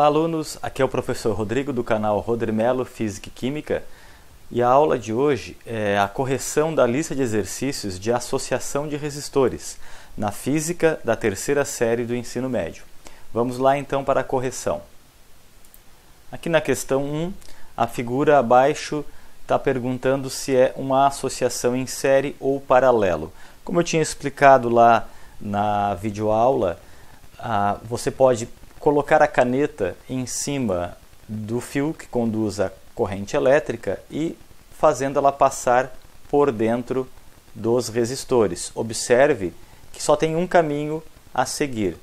Olá, alunos! Aqui é o professor Rodrigo do canal Rodrimelo Física e Química e a aula de hoje é a correção da lista de exercícios de associação de resistores na física da terceira série do ensino médio. Vamos lá então para a correção. Aqui na questão 1, a figura abaixo está perguntando se é uma associação em série ou paralelo. Como eu tinha explicado lá na videoaula, você pode colocar a caneta em cima do fio que conduz a corrente elétrica e fazendo ela passar por dentro dos resistores. Observe que só tem um caminho a seguir.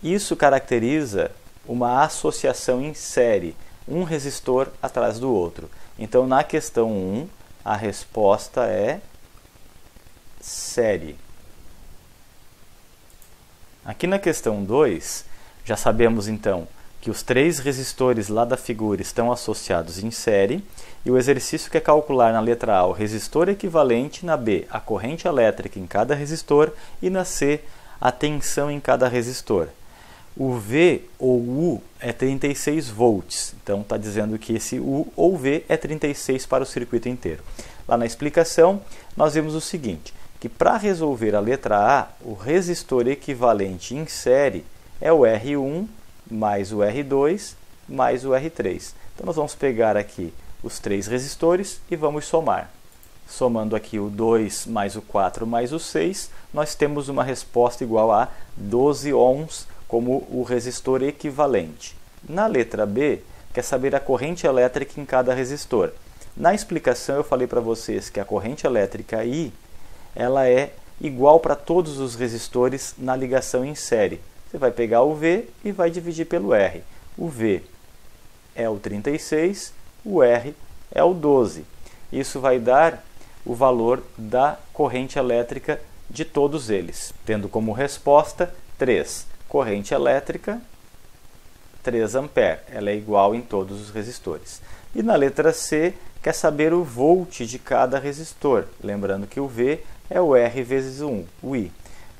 Isso caracteriza uma associação em série, um resistor atrás do outro. Então, na questão 1, a resposta é série. Aqui na questão 2, já sabemos então que os três resistores lá da figura estão associados em série e o exercício quer calcular na letra A o resistor equivalente, na B a corrente elétrica em cada resistor e na C a tensão em cada resistor. O V ou U é 36 volts, então está dizendo que esse U ou V é 36 para o circuito inteiro. Lá na explicação nós vimos o seguinte, que para resolver a letra A, o resistor equivalente em série é o R1 mais o R2 mais o R3. Então nós vamos pegar aqui os três resistores e vamos somar. Somando aqui o 2 mais o 4 mais o 6, nós temos uma resposta igual a 12 ohms como o resistor equivalente. Na letra B, quer saber a corrente elétrica em cada resistor. Na explicação eu falei para vocês que a corrente elétrica I ela é igual para todos os resistores na ligação em série. Você vai pegar o V e vai dividir pelo R. O V é o 36, o R é o 12. Isso vai dar o valor da corrente elétrica de todos eles, tendo como resposta 3. Corrente elétrica, 3 ampere. Ela é igual em todos os resistores. E na letra C, quer saber o volt de cada resistor. Lembrando que o V é o R vezes 1, o I.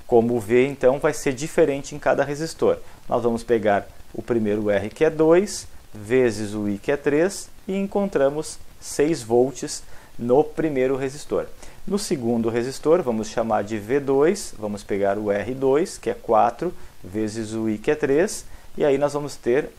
Como o V, então, vai ser diferente em cada resistor. Nós vamos pegar o primeiro R, que é 2, vezes o I, que é 3, e encontramos 6 volts no primeiro resistor. No segundo resistor, vamos chamar de V2, vamos pegar o R2, que é 4, vezes o I, que é 3, e aí nós vamos ter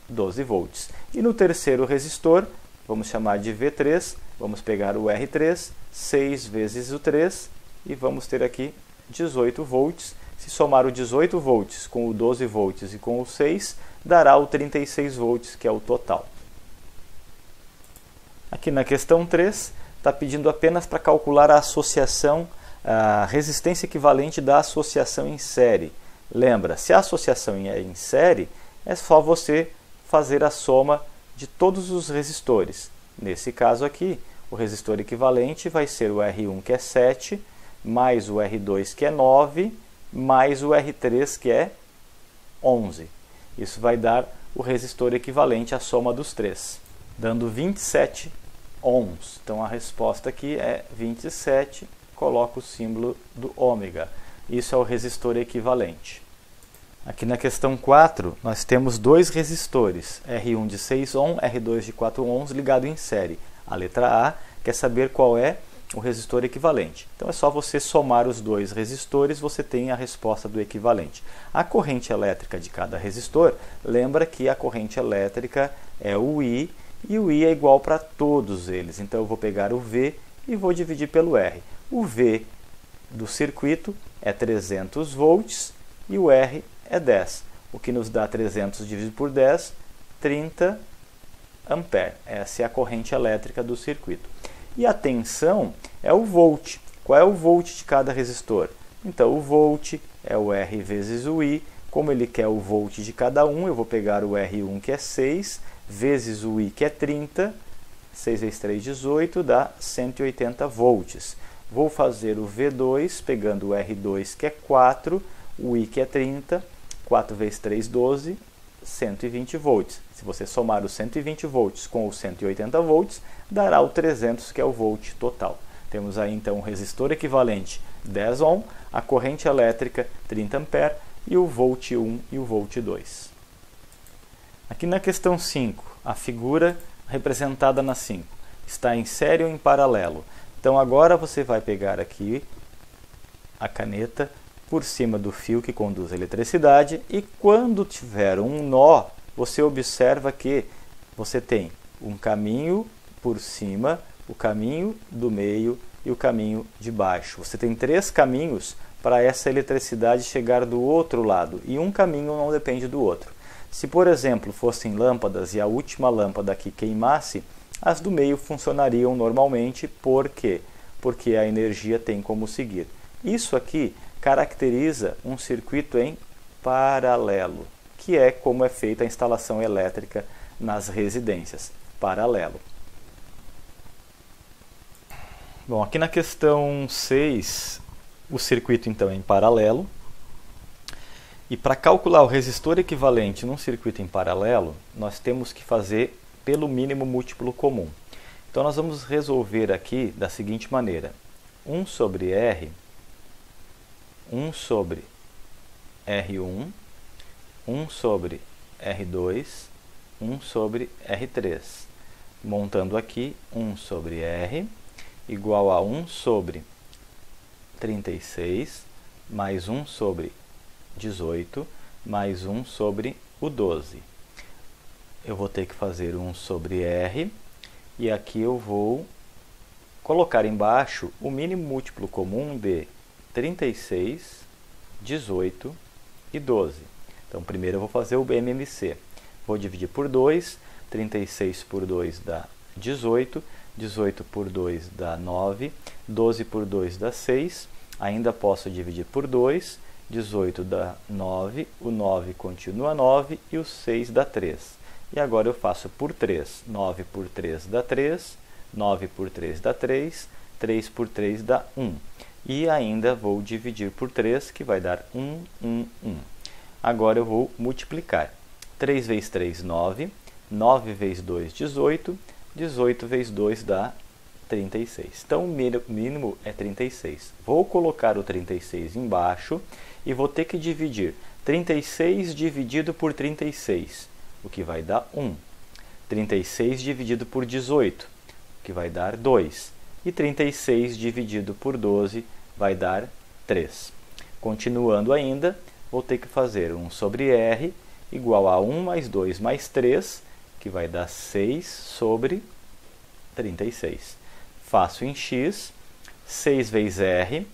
12 volts. E no terceiro resistor, vamos chamar de V3, vamos pegar o R3, 6 vezes o 3, e vamos ter aqui 18 volts. Se somar o 18 volts com o 12 volts e com o 6, dará o 36 volts, que é o total. Aqui na questão 3, está pedindo apenas para calcular a associação, a resistência equivalente da associação em série. Lembra, se a associação é em série, é só você fazer a soma de todos os resistores. Nesse caso aqui, o resistor equivalente vai ser o R1, que é 7, mais o R2, que é 9, mais o R3, que é 11. Isso vai dar o resistor equivalente à soma dos três, dando 27 ohms. Então a resposta aqui é 27, coloca o símbolo do ômega. Isso é o resistor equivalente. Aqui na questão 4, nós temos dois resistores, R1 de 6 ohms, R2 de 4 ohms, ligado em série. A letra A quer saber qual é o resistor equivalente. Então é só você somar os dois resistores, você tem a resposta do equivalente. A corrente elétrica de cada resistor, lembra que a corrente elétrica é o I, e o I é igual para todos eles. Então eu vou pegar o V e vou dividir pelo R. O V do circuito é 300 volts e o R é 10. O que nos dá 300 dividido por 10, 30 ampere. Essa é a corrente elétrica do circuito. E a tensão é o volt. Qual é o volt de cada resistor? Então, o volt é o R vezes o I. Como ele quer o volt de cada um, eu vou pegar o R1, que é 6, vezes o I, que é 30. 6 vezes 3, 18, dá 180 volts. Vou fazer o V2, pegando o R2, que é 4, o I, que é 30. 4 vezes 3, 12, 120 volts. Se você somar os 120 volts com os 180 volts, dará o 300, que é o volt total. Temos aí então o resistor equivalente 10 ohm, a corrente elétrica 30 ampere e o volt 1 e o volt 2. Aqui na questão 5, a figura representada na 5 está em série ou em paralelo. Então agora você vai pegar aqui a caneta por cima do fio que conduz a eletricidade e quando tiver um nó, você observa que você tem um caminho por cima, o caminho do meio e o caminho de baixo. Você tem 3 caminhos para essa eletricidade chegar do outro lado e um caminho não depende do outro. Se, por exemplo, fossem lâmpadas e a última lâmpada aqui queimasse, as do meio funcionariam normalmente. Por quê? Porque a energia tem como seguir. Isso aqui caracteriza um circuito em paralelo, que é como é feita a instalação elétrica nas residências. Paralelo. Bom, aqui na questão 6, o circuito então é em paralelo. E para calcular o resistor equivalente num circuito em paralelo, nós temos que fazer pelo mínimo múltiplo comum. Então nós vamos resolver aqui da seguinte maneira. 1 sobre R, 1 sobre R1, 1 sobre R2, 1 sobre R3. Montando aqui 1 sobre R igual a 1 sobre 36 mais 1 sobre 18 mais 1 sobre o 12. Eu vou ter que fazer 1 sobre R e aqui eu vou colocar embaixo o mínimo múltiplo comum de 36, 18 e 12. Então primeiro eu vou fazer o MMC. Vou dividir por 2, 36 por 2 dá 18, 18 por 2 dá 9, 12 por 2 dá 6, ainda posso dividir por 2, 18 dá 9, o 9 continua 9 e o 6 dá 3. E agora eu faço por 3, 9 por 3 dá 3, 9 por 3 dá 3, 3 por 3 dá 1. E ainda vou dividir por 3, que vai dar 1, 1, 1. Agora eu vou multiplicar. 3 vezes 3, 9, 9 vezes 2, 18, 18 vezes 2 dá 36. Então o mínimo é 36. Vou colocar o 36 embaixo e vou ter que dividir 36 dividido por 36, o que vai dar 1. 36 dividido por 18, o que vai dar 2. E 36 dividido por 12 vai dar 3. Continuando ainda, vou ter que fazer 1 sobre R igual a 1 mais 2 mais 3, que vai dar 6 sobre 36. Faço em x, 6 vezes R,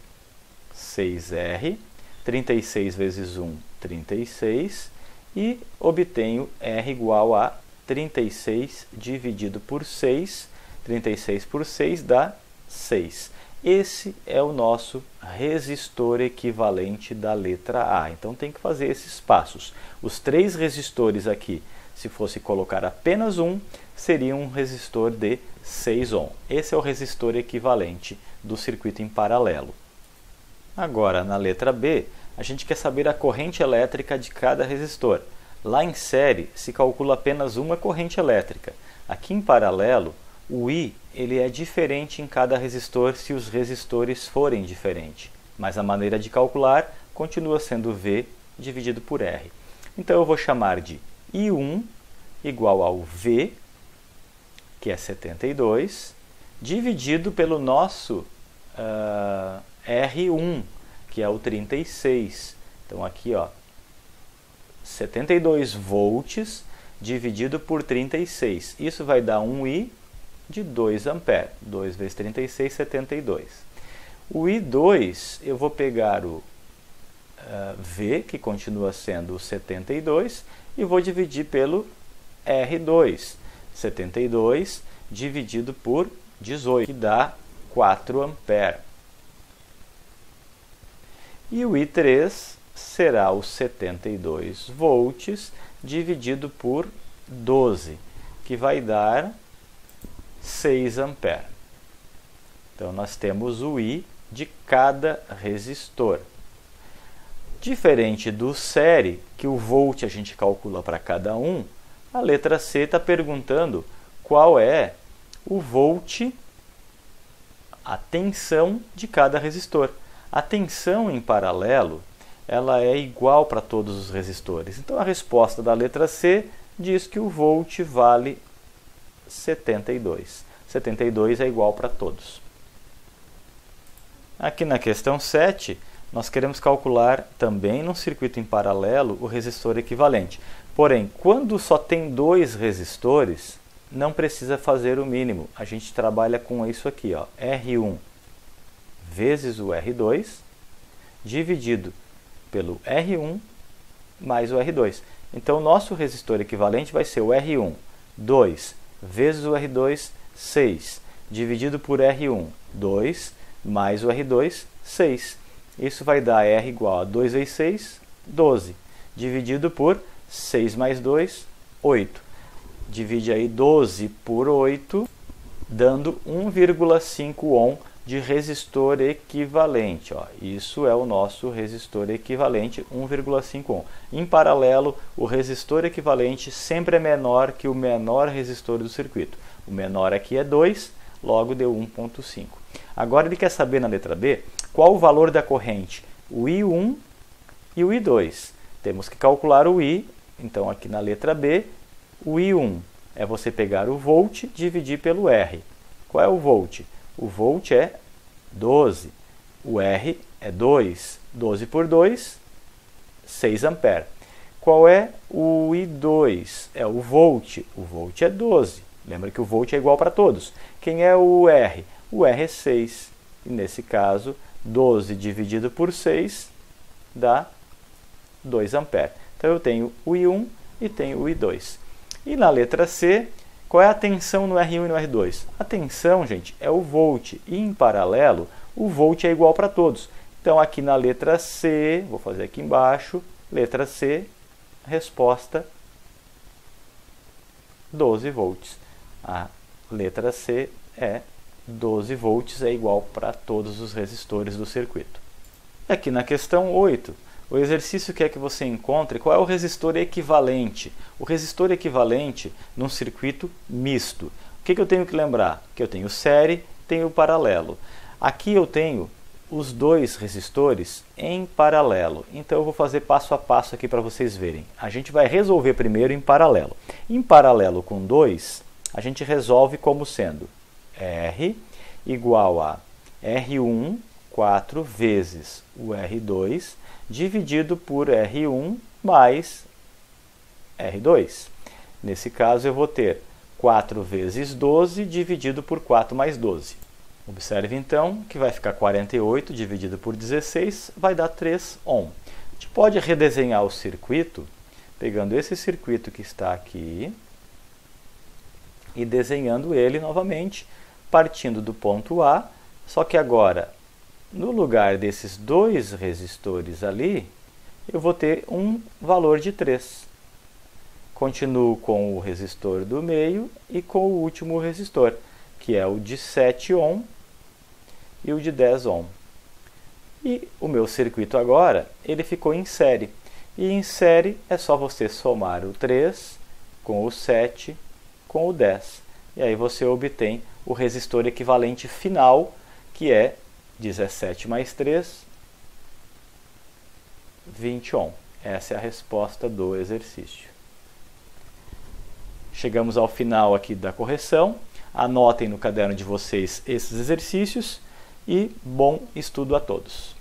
6R, 36 vezes 1, 36, e obtenho R igual a 36 dividido por 6, 36 por 6 dá 6. Esse é o nosso resistor equivalente da letra A. Então tem que fazer esses passos. Os 3 resistores aqui, se fosse colocar apenas um, seria um resistor de 6 ohm. Esse é o resistor equivalente do circuito em paralelo. Agora, na letra B, a gente quer saber a corrente elétrica de cada resistor. Lá em série, se calcula apenas uma corrente elétrica. Aqui em paralelo, o I ele é diferente em cada resistor se os resistores forem diferentes. Mas a maneira de calcular continua sendo V dividido por R. Então eu vou chamar de I1 igual ao V, que é 72, dividido pelo nosso R1, que é o 36. Então aqui, ó, 72 volts dividido por 36. Isso vai dar um I de 2 ampere. 2 vezes 36, 72. O I2, eu vou pegar o V, que continua sendo o 72, e vou dividir pelo R2. 72 dividido por 18, que dá 4 ampere. E o I3 será os 72 volts dividido por 12, que vai dar 6 ampere. Então nós temos o I de cada resistor. Diferente do série, que o volt a gente calcula para cada um, a letra C está perguntando qual é o volt, a tensão de cada resistor. A tensão em paralelo ela é igual para todos os resistores. Então a resposta da letra C diz que o volt vale 72. 72 é igual para todos. Aqui na questão 7, nós queremos calcular também num circuito em paralelo o resistor equivalente. Porém, quando só tem dois resistores, não precisa fazer o mínimo. A gente trabalha com isso aqui, ó, R1 vezes o R2, dividido pelo R1 mais o R2. Então, o nosso resistor equivalente vai ser o R1, 2, vezes o R2, 6, dividido por R1, 2, mais o R2, 6. Isso vai dar R igual a 2 vezes 6, 12, dividido por 6 mais 2, 8. Divide aí 12 por 8, dando 1,5 ohm de resistor equivalente. Ó. Isso é o nosso resistor equivalente, 1,5 ohm. Em paralelo, o resistor equivalente sempre é menor que o menor resistor do circuito. O menor aqui é 2, logo deu 1,5. Agora ele quer saber na letra B qual o valor da corrente, o I1 e o I2. Temos que calcular o I, então aqui na letra B, o I1 é você pegar o volt e dividir pelo R. Qual é o volt? O volt é 12, o R é 2, 12 por 2, 6 ampere. Qual é o I2? É o volt é 12. Lembra que o volt é igual para todos. Quem é o R? O R é 6. E nesse caso, 12 dividido por 6 dá 2 ampere. Então eu tenho o I1 e tenho o I2. E na letra C, qual é a tensão no R1 e no R2? A tensão, gente, é o volt. E em paralelo, o volt é igual para todos. Então aqui na letra C, vou fazer aqui embaixo, letra C, resposta 12 volts. A letra C é 12 volts, é igual para todos os resistores do circuito. E aqui na questão 8, o exercício quer que você encontre qual é o resistor equivalente. O resistor equivalente num circuito misto. O que eu tenho que lembrar? Que eu tenho série, tenho paralelo. Aqui eu tenho os dois resistores em paralelo. Então eu vou fazer passo a passo aqui para vocês verem. A gente vai resolver primeiro em paralelo. Em paralelo com 2, a gente resolve como sendo R igual a R1, 4 vezes o R2, dividido por R1 mais R2. Nesse caso, eu vou ter 4 vezes 12 dividido por 4 mais 12. Observe então que vai ficar 48 dividido por 16, vai dar 3 ohm. A gente pode redesenhar o circuito, pegando esse circuito que está aqui e desenhando ele novamente, partindo do ponto A, só que agora, no lugar desses dois resistores ali, eu vou ter um valor de 3. Continuo com o resistor do meio e com o último resistor, que é o de 7 ohm e o de 10 ohm. E o meu circuito agora, ele ficou em série. E em série é só você somar o 3 com o 7 com o 10. E aí você obtém o resistor equivalente final, que é 17 mais 3, 20 ohm. Essa é a resposta do exercício. Chegamos ao final aqui da correção. Anotem no caderno de vocês esses exercícios e bom estudo a todos.